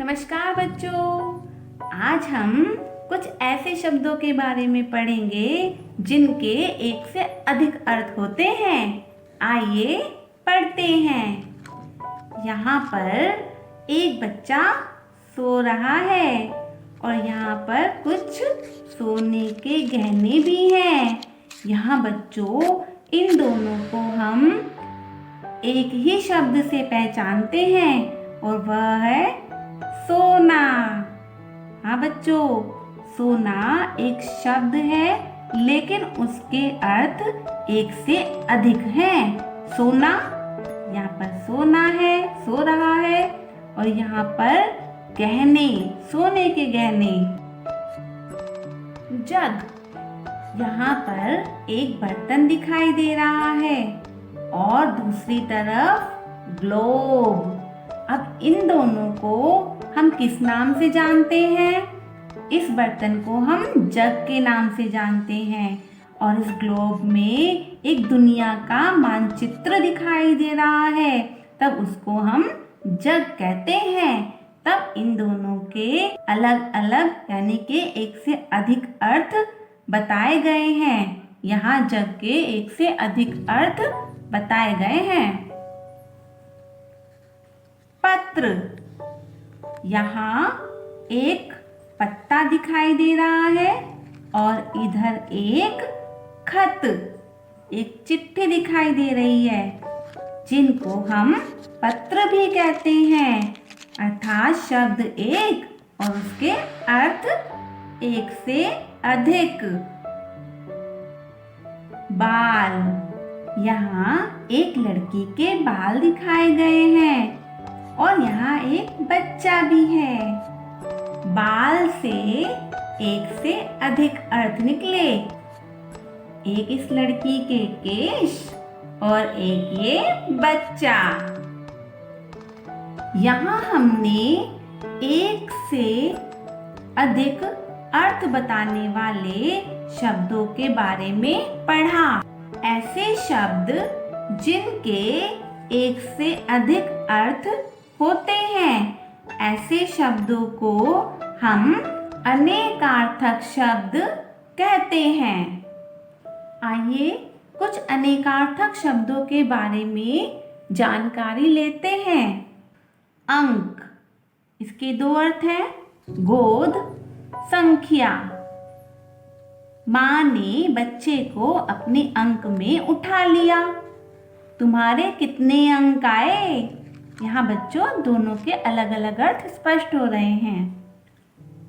नमस्कार बच्चों। आज हम कुछ ऐसे शब्दों के बारे में पढ़ेंगे जिनके एक से अधिक अर्थ होते हैं। आइए पढ़ते हैं। यहाँ पर एक बच्चा सो रहा है और यहाँ पर कुछ सोने के गहने भी हैं। यहाँ बच्चों इन दोनों को हम एक ही शब्द से पहचानते हैं और वह है सोना। हाँ बच्चों, सोना एक शब्द है लेकिन उसके अर्थ एक से अधिक हैं। सोना, यहाँ पर सोना है, सो रहा है, और यहाँ पर गहने, सोने के गहने। जग, यहाँ पर एक बर्तन दिखाई दे रहा है और दूसरी तरफ ग्लोब। अब इन दोनों को हम किस नाम से जानते हैं? इस बर्तन को हम जग के नाम से जानते हैं और इस ग्लोब में एक दुनिया का मानचित्र दिखाई दे रहा है, तब उसको हम जग कहते हैं। तब इन दोनों के अलग अलग यानी कि एक से अधिक अर्थ बताए गए हैं। यहाँ जग के एक से अधिक अर्थ बताए गए हैं। पत्र, यहाँ एक पत्ता दिखाई दे रहा है और इधर एक खत, एक चिट्ठी दिखाई दे रही है जिनको हम पत्र भी कहते हैं। अर्थात शब्द एक और उसके अर्थ एक से अधिक। बाल, यहाँ एक लड़की के बाल दिखाए गए हैं और यहाँ एक बच्चा भी है। बाल से एक से अधिक अर्थ निकले। एक इस लड़की के केश और एक ये बच्चा। यहाँ हमने एक से अधिक अर्थ बताने वाले शब्दों के बारे में पढ़ा। ऐसे शब्द जिनके एक से अधिक अर्थ होते हैं, ऐसे शब्दों को हम अनेकार्थक शब्द कहते हैं। आइए कुछ अनेकार्थक शब्दों के बारे में जानकारी लेते हैं। अंक, इसके दो अर्थ हैं, गोद, संख्या। माँ ने बच्चे को अपने अंक में उठा लिया। तुम्हारे कितने अंक आए? यहाँ बच्चों दोनों के अलग अलग अर्थ स्पष्ट हो रहे हैं।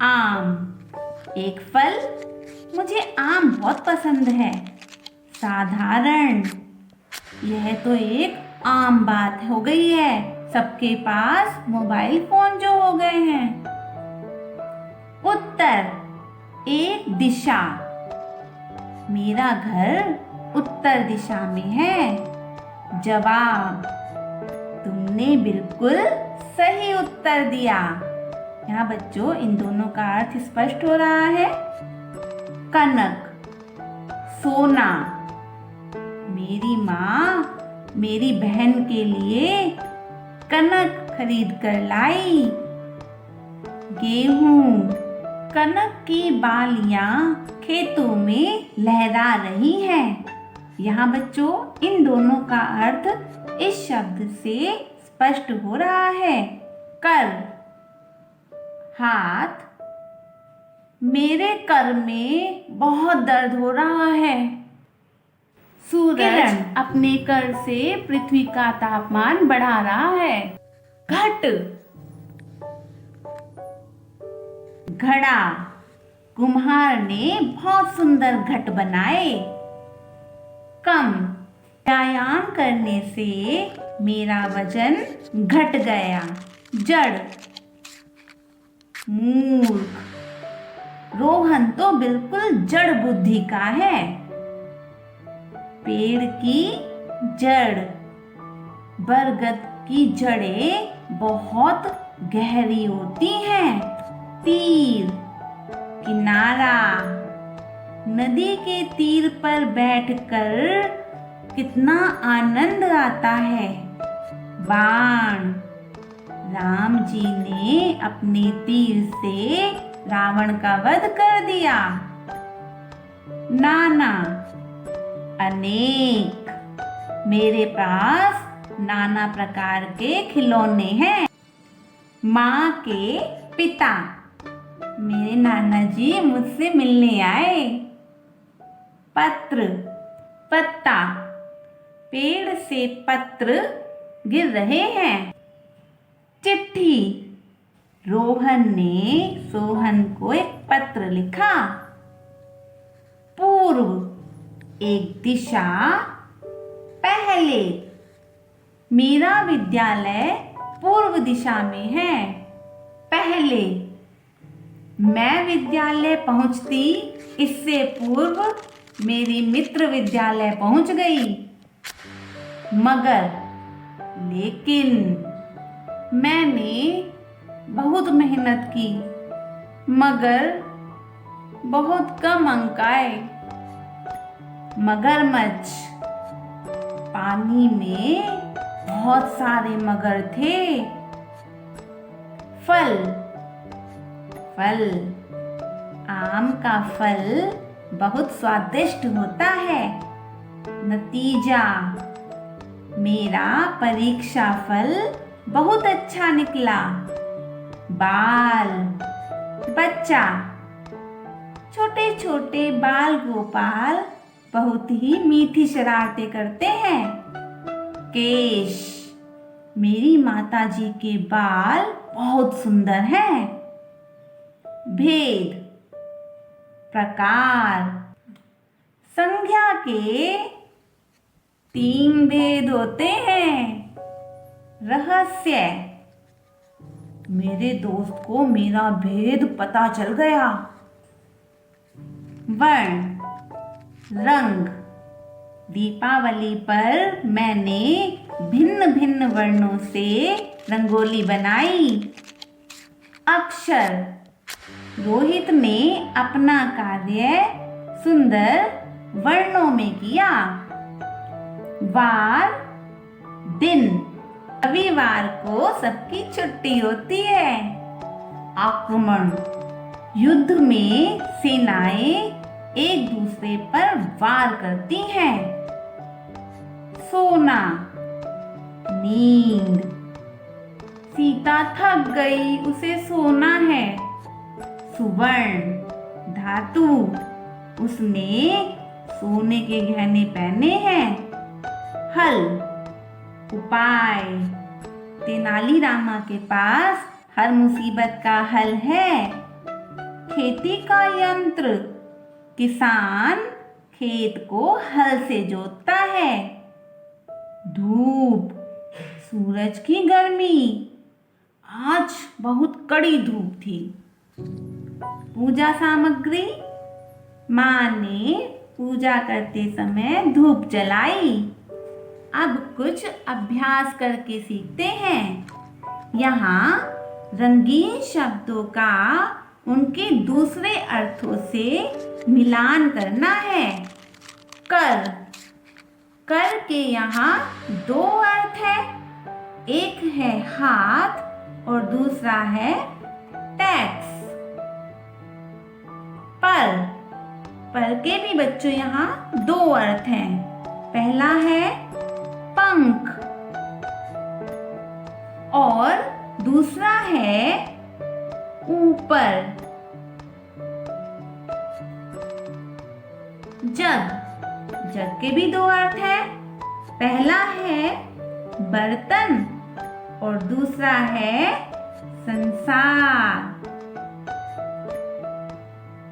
आम, एक फल, मुझे आम बहुत पसंद है। साधारण, यह तो एक आम बात हो गई है, सबके पास मोबाइल फोन जो हो गए हैं। उत्तर, एक दिशा, मेरा घर उत्तर दिशा में है। जवाब, तुमने बिल्कुल सही उत्तर दिया। यहाँ बच्चों इन दोनों का अर्थ स्पष्ट हो रहा है। कनक, सोना, मेरी माँ मेरी बहन के लिए कनक खरीद कर लाई। गेहूं, कनक की बालियां खेतों में लहरा रही हैं। यहाँ बच्चों इन दोनों का अर्थ इस शब्द से स्पष्ट हो रहा है। कर, हाथ, मेरे कर में बहुत दर्द हो रहा है। सूरज अपने कर से पृथ्वी का तापमान बढ़ा रहा है। घट, घड़ा, कुम्हार ने बहुत सुंदर घट बनाए। कम, व्यायाम करने से मेरा वजन घट गया। जड़, मूर्ख, रोहन तो बिल्कुल जड़ बुद्धि का है। पेड़ की जड़, बरगद की जड़ें बहुत गहरी होती हैं। तीर, किनारा, नदी के तीर पर बैठकर कितना आनंद आता है। बाण, राम जी ने अपने तीर से रावण का वध कर दिया। नाना, अनेक, मेरे पास नाना प्रकार के खिलौने हैं। माँ के पिता, मेरे नाना जी मुझसे मिलने आए। पत्र, पत्ता, पेड़ से पत्र गिर रहे हैं। चिट्ठी, रोहन ने सोहन को एक पत्र लिखा। पूर्व, एक दिशा पहले, मेरा विद्यालय पूर्व दिशा में है। पहले, मैं विद्यालय पहुंचती इससे पूर्व मेरी मित्र विद्यालय पहुंच गई। मगर, लेकिन, मैंने बहुत मेहनत की मगर बहुत कम अंक आए। मगरमच्छ, पानी में बहुत सारे मगर थे। फल, फल, आम का फल बहुत स्वादिष्ट होता है। नतीजा, मेरा परीक्षा फल बहुत अच्छा निकला। बाल, बच्चा, छोटे छोटे बाल गोपाल बहुत ही मीठी शरारतें करते हैं। केश, मेरी माताजी के बाल बहुत सुंदर हैं। भेद, प्रकार, संख्या के 3 भेद होते हैं। रहस्य, मेरे दोस्त को मेरा भेद पता चल गया। वर्ण, रंग, दीपावली पर मैंने भिन्न भिन्न वर्णों से रंगोली बनाई। अक्षर, रोहित ने अपना कार्य सुंदर वर्णों में किया। वार, दिन, रविवार को सबकी छुट्टी होती है। आक्रमण, युद्ध में सेनाएं एक दूसरे पर वार करती हैं। सोना, नींद, सीता थक गई, उसे सोना है। सुवर्ण, धातु, उसने सोने के गहने पहने हैं। हल, उपाय, तेनालीरामा के पास हर मुसीबत का हल है। खेती का यंत्र, किसान खेत को हल से जोतता है। धूप, सूरज की गर्मी, आज बहुत कड़ी धूप थी। पूजा सामग्री, माँ ने पूजा करते समय धूप जलाई। अब कुछ अभ्यास करके सीखते हैं। यहाँ रंगीन शब्दों का उनके दूसरे अर्थों से मिलान करना है। कर, कर के यहाँ 2 अर्थ है। एक है हाथ और दूसरा है टैक्स। पर, पर के भी बच्चों यहाँ 2 अर्थ हैं। पहला है पंख और दूसरा है ऊपर। जग, जग के भी 2 अर्थ हैं। पहला है बर्तन और दूसरा है संसार।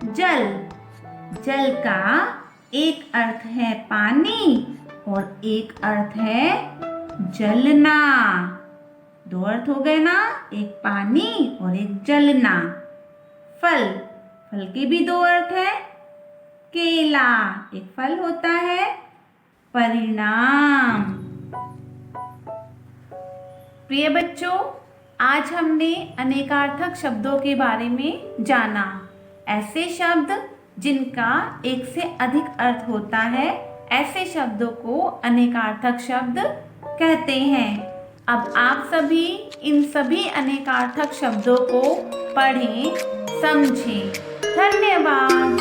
जल, जल का एक अर्थ है पानी और एक अर्थ है जलना। 2 अर्थ हो गए ना, एक पानी और एक जलना। फल, फल के भी 2 अर्थ है। केला एक फल होता है। परिणाम। प्रिय बच्चों, आज हमने अनेकार्थक शब्दों के बारे में जाना। ऐसे शब्द जिनका एक से अधिक अर्थ होता है, ऐसे शब्दों को अनेकार्थक शब्द कहते हैं। अब आप सभी इन सभी अनेकार्थक शब्दों को पढ़ें, समझें। धन्यवाद।